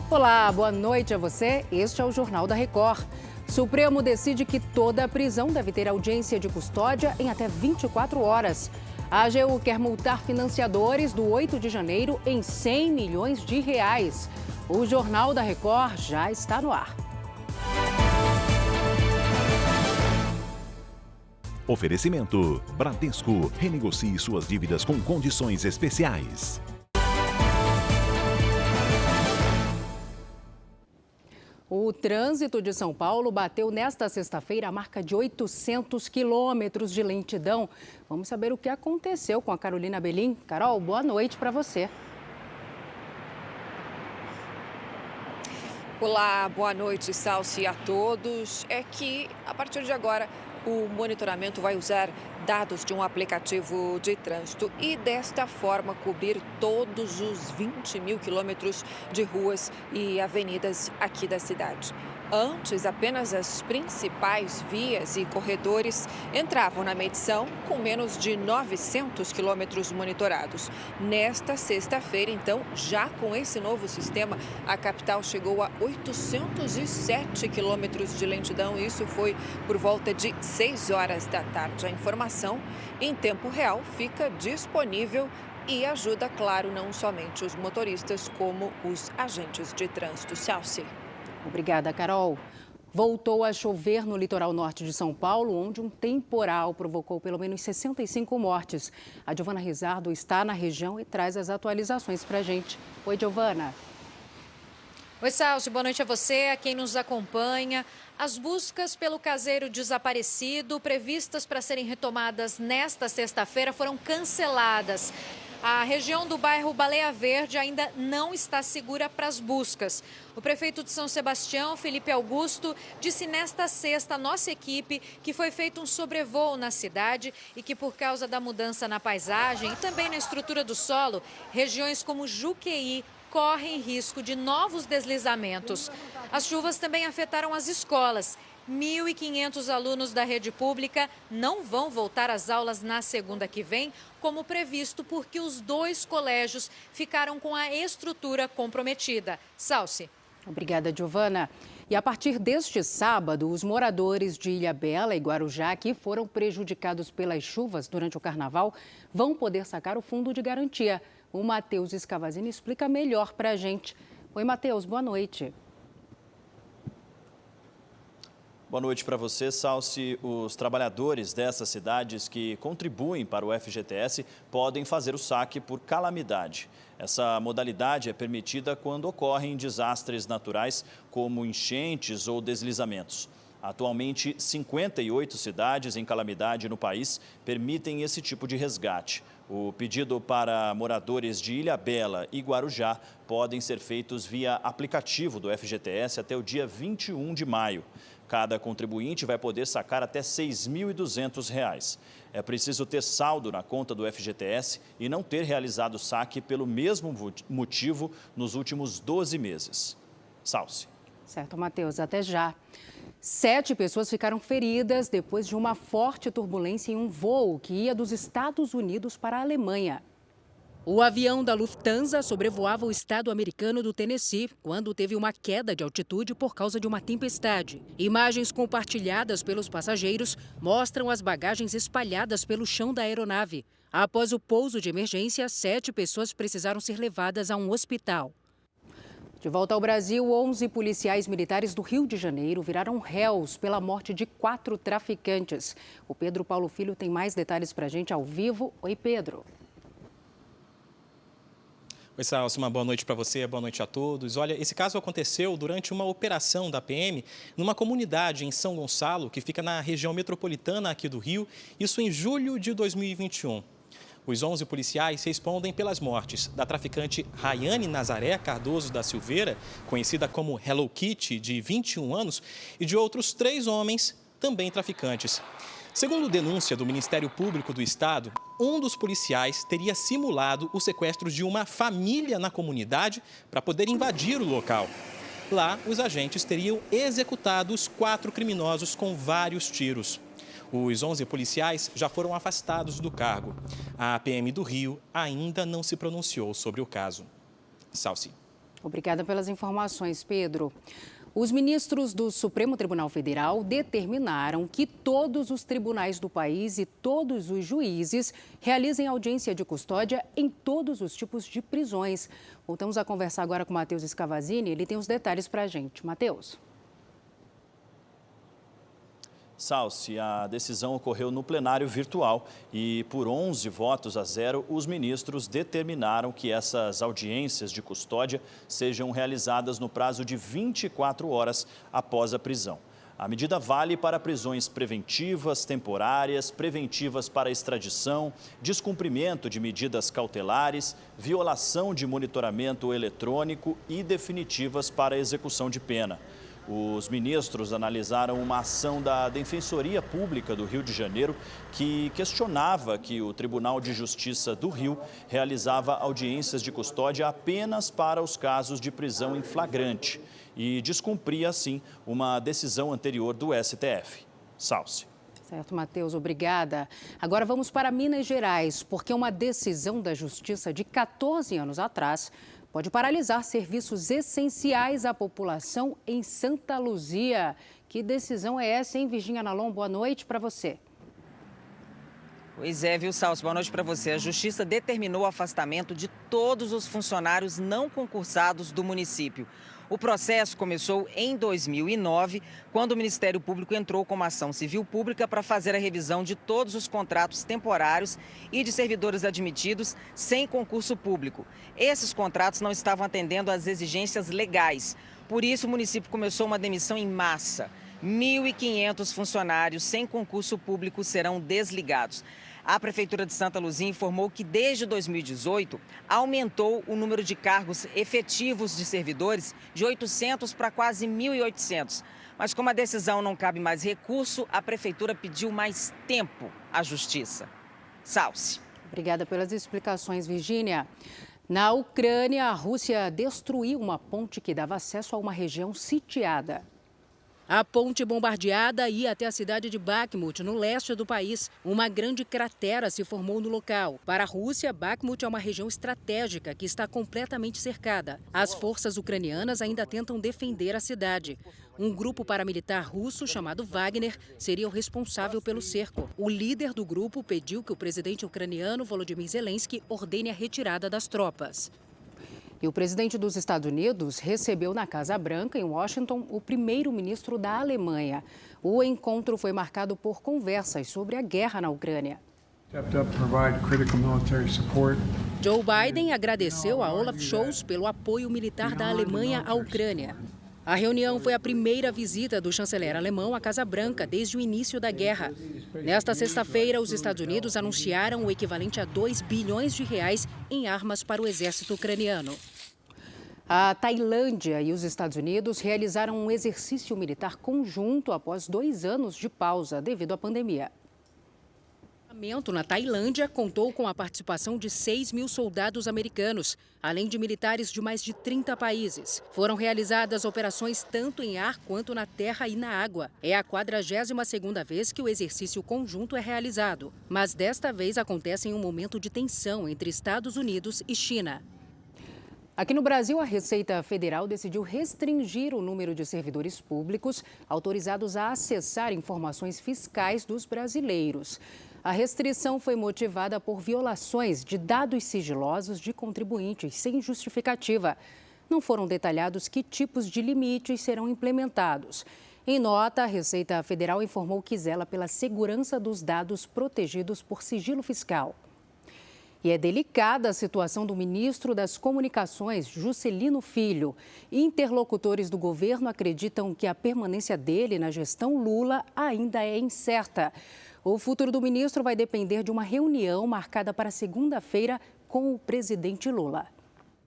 Olá, boa noite a você. Este é o Jornal da Record. Supremo decide que toda prisão deve ter audiência de custódia em até 24 horas. A AGU quer multar financiadores do 8 de janeiro em 100 milhões de reais. O Jornal da Record já está no ar. Oferecimento: Bradesco. Renegocie suas dívidas com condições especiais. O trânsito de São Paulo bateu nesta sexta-feira a marca de 800 quilômetros de lentidão. Vamos saber o que aconteceu com a Carolina Belim. Carol, boa noite para você. Olá, boa noite, Salsi, a todos. É que, a partir de agora, o monitoramento vai usar dados de um aplicativo de trânsito e, desta forma, cobrir todos os 20 mil quilômetros de ruas e avenidas aqui da cidade. Antes, apenas as principais vias e corredores entravam na medição com menos de 900 quilômetros monitorados. Nesta sexta-feira, então, já com esse novo sistema, a capital chegou a 807 quilômetros de lentidão. Isso foi por volta de 6 horas da tarde. A informação em tempo real fica disponível e ajuda, claro, não somente os motoristas, como os agentes de trânsito. Salsi. Obrigada, Carol. Voltou a chover no litoral norte de São Paulo, onde um temporal provocou pelo menos 65 mortes. A Giovana Rizardo está na região e traz as atualizações para a gente. Oi, Giovana. Oi, Salsi, boa noite a você, a quem nos acompanha. As buscas pelo caseiro desaparecido, previstas para serem retomadas nesta sexta-feira, foram canceladas. A região do bairro Baleia Verde ainda não está segura para as buscas. O prefeito de São Sebastião, Felipe Augusto, disse nesta sexta à nossa equipe que foi feito um sobrevoo na cidade e que, por causa da mudança na paisagem e também na estrutura do solo, regiões como Juqueí correm risco de novos deslizamentos. As chuvas também afetaram as escolas. 1.500 alunos da rede pública não vão voltar às aulas na segunda que vem, como previsto, porque os 2 colégios ficaram com a estrutura comprometida. Salsi. Obrigada, Giovana. E a partir deste sábado, os moradores de Ilhabela e Guarujá, que foram prejudicados pelas chuvas durante o carnaval, vão poder sacar o fundo de garantia. O Matheus Escavazini explica melhor para a gente. Oi, Matheus, boa noite. Boa noite para você, Salsi. Os trabalhadores dessas cidades que contribuem para o FGTS podem fazer o saque por calamidade. Essa modalidade é permitida quando ocorrem desastres naturais, como enchentes ou deslizamentos. Atualmente, 58 cidades em calamidade no país permitem esse tipo de resgate. O pedido para moradores de Ilhabela e Guarujá podem ser feitos via aplicativo do FGTS até o dia 21 de maio. Cada contribuinte vai poder sacar até R$ 6.200. É preciso ter saldo na conta do FGTS e não ter realizado o saque pelo mesmo motivo nos últimos 12 meses. Salsi. Certo, Matheus, até já. 7 pessoas ficaram feridas depois de uma forte turbulência em um voo que ia dos Estados Unidos para a Alemanha. O avião da Lufthansa sobrevoava o estado americano do Tennessee quando teve uma queda de altitude por causa de uma tempestade. Imagens compartilhadas pelos passageiros mostram as bagagens espalhadas pelo chão da aeronave. Após o pouso de emergência, 7 pessoas precisaram ser levadas a um hospital. De volta ao Brasil, 11 policiais militares do Rio de Janeiro viraram réus pela morte de 4 traficantes. O Pedro Paulo Filho tem mais detalhes para a gente ao vivo. Oi, Pedro. Oi, Salsi, uma boa noite para você, boa noite a todos. Olha, esse caso aconteceu durante uma operação da PM numa comunidade em São Gonçalo, que fica na região metropolitana aqui do Rio, isso em julho de 2021. Os 11 policiais respondem pelas mortes da traficante Rayane Nazaré Cardoso da Silveira, conhecida como Hello Kitty, de 21 anos, e de outros 3 homens, também traficantes. Segundo denúncia do Ministério Público do Estado, um dos policiais teria simulado o sequestro de uma família na comunidade para poder invadir o local. Lá, os agentes teriam executado os 4 criminosos com vários tiros. Os 11 policiais já foram afastados do cargo. A PM do Rio ainda não se pronunciou sobre o caso. Salsi. Obrigada pelas informações, Pedro. Os ministros do Supremo Tribunal Federal determinaram que todos os tribunais do país e todos os juízes realizem audiência de custódia em todos os tipos de prisões. Voltamos a conversar agora com o Matheus Scavazini, ele tem os detalhes para a gente. Matheus. Salsi, a decisão ocorreu no plenário virtual e, por 11 votos a 0, os ministros determinaram que essas audiências de custódia sejam realizadas no prazo de 24 horas após a prisão. A medida vale para prisões preventivas, temporárias, preventivas para extradição, descumprimento de medidas cautelares, violação de monitoramento eletrônico e definitivas para execução de pena. Os ministros analisaram uma ação da Defensoria Pública do Rio de Janeiro que questionava que o Tribunal de Justiça do Rio realizava audiências de custódia apenas para os casos de prisão em flagrante e descumpria, assim, uma decisão anterior do STF. Salsi. Certo, Matheus, obrigada. Agora vamos para Minas Gerais, porque uma decisão da Justiça de 14 anos atrás pode paralisar serviços essenciais à população em Santa Luzia. Que decisão é essa, hein, Virgínia Nalon? Boa noite para você. Pois é, viu, Salso? Boa noite para você. A Justiça determinou o afastamento de todos os funcionários não concursados do município. O processo começou em 2009, quando o Ministério Público entrou com uma ação civil pública para fazer a revisão de todos os contratos temporários e de servidores admitidos sem concurso público. Esses contratos não estavam atendendo às exigências legais. Por isso, o município começou uma demissão em massa. 1.500 funcionários sem concurso público serão desligados. A Prefeitura de Santa Luzia informou que desde 2018 aumentou o número de cargos efetivos de servidores de 800 para quase 1.800. Mas como a decisão não cabe mais recurso, a Prefeitura pediu mais tempo à Justiça. Salsi. Obrigada pelas explicações, Virgínia. Na Ucrânia, a Rússia destruiu uma ponte que dava acesso a uma região sitiada. A ponte bombardeada ia até a cidade de Bakhmut, no leste do país. Uma grande cratera se formou no local. Para a Rússia, Bakhmut é uma região estratégica que está completamente cercada. As forças ucranianas ainda tentam defender a cidade. Um grupo paramilitar russo chamado Wagner seria o responsável pelo cerco. O líder do grupo pediu que o presidente ucraniano Volodymyr Zelensky ordene a retirada das tropas. E o presidente dos Estados Unidos recebeu na Casa Branca, em Washington, o primeiro-ministro da Alemanha. O encontro foi marcado por conversas sobre a guerra na Ucrânia. Joe Biden agradeceu a Olaf Scholz pelo apoio militar da Alemanha à Ucrânia. A reunião foi a primeira visita do chanceler alemão à Casa Branca desde o início da guerra. Nesta sexta-feira, os Estados Unidos anunciaram o equivalente a 2 bilhões de reais em armas para o exército ucraniano. A Tailândia e os Estados Unidos realizaram um exercício militar conjunto após 2 anos de pausa devido à pandemia. O treinamento na Tailândia contou com a participação de 6.000 soldados americanos, além de militares de mais de 30 países. Foram realizadas operações tanto em ar quanto na terra e na água. É a 42ª vez que o exercício conjunto é realizado, mas desta vez acontece em um momento de tensão entre Estados Unidos e China. Aqui no Brasil, a Receita Federal decidiu restringir o número de servidores públicos autorizados a acessar informações fiscais dos brasileiros. A restrição foi motivada por violações de dados sigilosos de contribuintes sem justificativa. Não foram detalhados que tipos de limites serão implementados. Em nota, a Receita Federal informou que zela pela segurança dos dados protegidos por sigilo fiscal. E é delicada a situação do ministro das Comunicações, Juscelino Filho. Interlocutores do governo acreditam que a permanência dele na gestão Lula ainda é incerta. O futuro do ministro vai depender de uma reunião marcada para segunda-feira com o presidente Lula.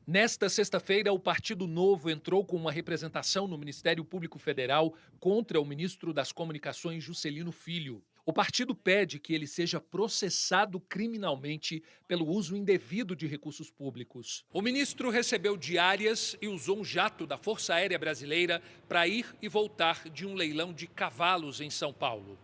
Nesta sexta-feira, o Partido Novo entrou com uma representação no Ministério Público Federal contra o ministro das Comunicações, Juscelino Filho. O partido pede que ele seja processado criminalmente pelo uso indevido de recursos públicos. O ministro recebeu diárias e usou um jato da Força Aérea Brasileira para ir e voltar de um leilão de cavalos em São Paulo.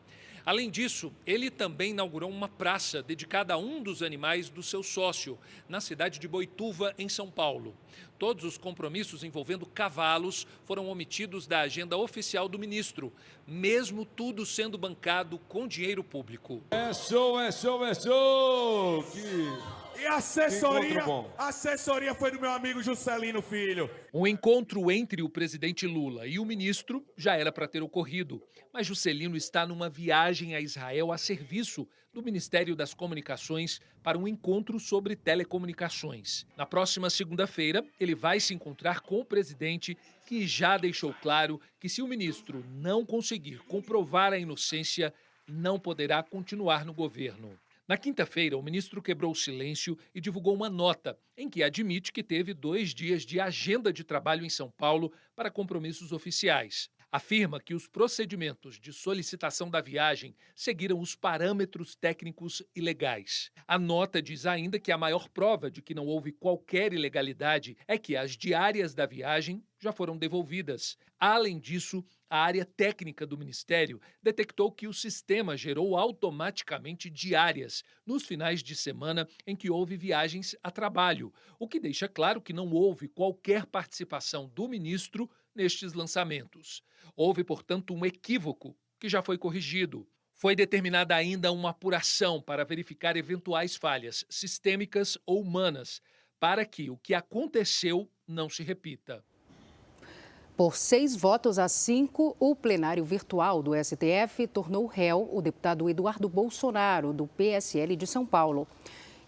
Além disso, ele também inaugurou uma praça dedicada a um dos animais do seu sócio, na cidade de Boituva, em São Paulo. Todos os compromissos envolvendo cavalos foram omitidos da agenda oficial do ministro, mesmo tudo sendo bancado com dinheiro público. É show, é show, é show! E a assessoria foi do meu amigo Juscelino Filho. Um encontro entre o presidente Lula e o ministro já era para ter ocorrido, mas Juscelino está numa viagem a Israel a serviço do Ministério das Comunicações para um encontro sobre telecomunicações. Na próxima segunda-feira, ele vai se encontrar com o presidente, que já deixou claro que se o ministro não conseguir comprovar a inocência, não poderá continuar no governo. Na quinta-feira, o ministro quebrou o silêncio e divulgou uma nota em que admite que teve 2 dias de agenda de trabalho em São Paulo para compromissos oficiais. Afirma que os procedimentos de solicitação da viagem seguiram os parâmetros técnicos e legais. A nota diz ainda que a maior prova de que não houve qualquer ilegalidade é que as diárias da viagem já foram devolvidas. Além disso, a área técnica do Ministério detectou que o sistema gerou automaticamente diárias nos finais de semana em que houve viagens a trabalho, o que deixa claro que não houve qualquer participação do ministro nestes lançamentos. Houve, portanto, um equívoco que já foi corrigido. Foi determinada ainda uma apuração para verificar eventuais falhas sistêmicas ou humanas, para que o que aconteceu não se repita. Por 6 votos a 5, o plenário virtual do STF tornou réu o deputado Eduardo Bolsonaro, do PSL de São Paulo.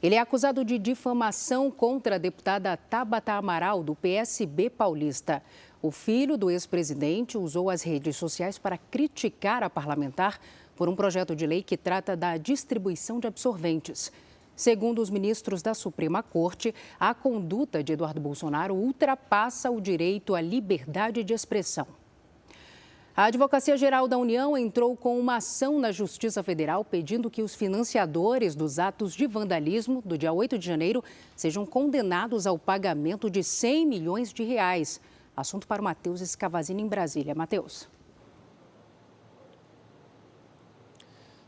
Ele é acusado de difamação contra a deputada Tabata Amaral, do PSB paulista. O filho do ex-presidente usou as redes sociais para criticar a parlamentar por um projeto de lei que trata da distribuição de absorventes. Segundo os ministros da Suprema Corte, a conduta de Eduardo Bolsonaro ultrapassa o direito à liberdade de expressão. A Advocacia Geral da União entrou com uma ação na Justiça Federal pedindo que os financiadores dos atos de vandalismo do dia 8 de janeiro sejam condenados ao pagamento de 100 milhões de reais. Assunto para o Matheus Escavazini em Brasília. Matheus.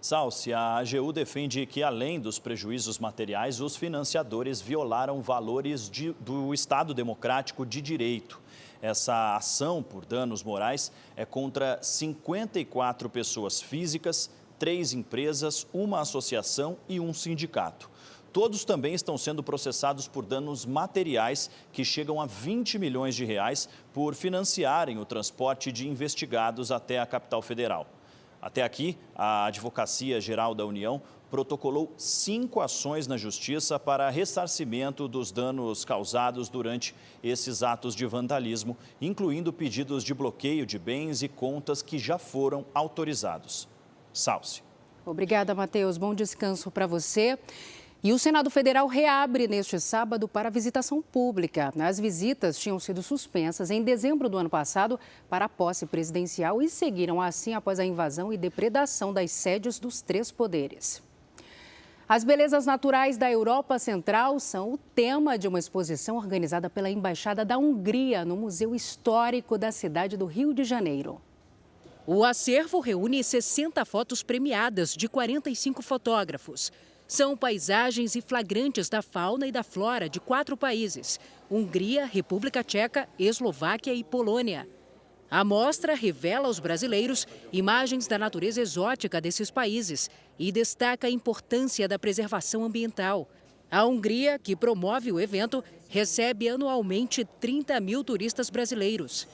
Salsi, a AGU defende que, além dos prejuízos materiais, os financiadores violaram valores do Estado Democrático de Direito. Essa ação por danos morais é contra 54 pessoas físicas, 3 empresas, uma associação e um sindicato. Todos também estão sendo processados por danos materiais que chegam a 20 milhões de reais por financiarem o transporte de investigados até a capital federal. Até aqui, a Advocacia Geral da União protocolou 5 ações na Justiça para ressarcimento dos danos causados durante esses atos de vandalismo, incluindo pedidos de bloqueio de bens e contas que já foram autorizados. Salsi. Obrigada, Matheus. Bom descanso para você. E o Senado Federal reabre neste sábado para visitação pública. As visitas tinham sido suspensas em dezembro do ano passado para a posse presidencial e seguiram assim após a invasão e depredação das sedes dos 3 poderes. As belezas naturais da Europa Central são o tema de uma exposição organizada pela Embaixada da Hungria no Museu Histórico da cidade do Rio de Janeiro. O acervo reúne 60 fotos premiadas de 45 fotógrafos. São paisagens e flagrantes da fauna e da flora de 4 países: Hungria, República Tcheca, Eslováquia e Polônia. A mostra revela aos brasileiros imagens da natureza exótica desses países e destaca a importância da preservação ambiental. A Hungria, que promove o evento, recebe anualmente 30 mil turistas brasileiros.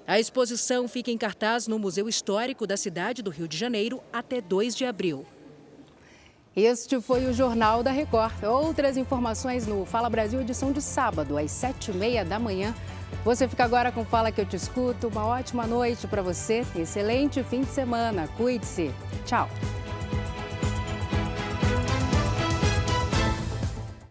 A exposição fica em cartaz no Museu Histórico da cidade do Rio de Janeiro até 2 de abril. Este foi o Jornal da Record. Outras informações no Fala Brasil, edição de sábado, às 7h30 da manhã. Você fica agora com Fala que eu te escuto. Uma ótima noite para você. Excelente fim de semana. Cuide-se. Tchau.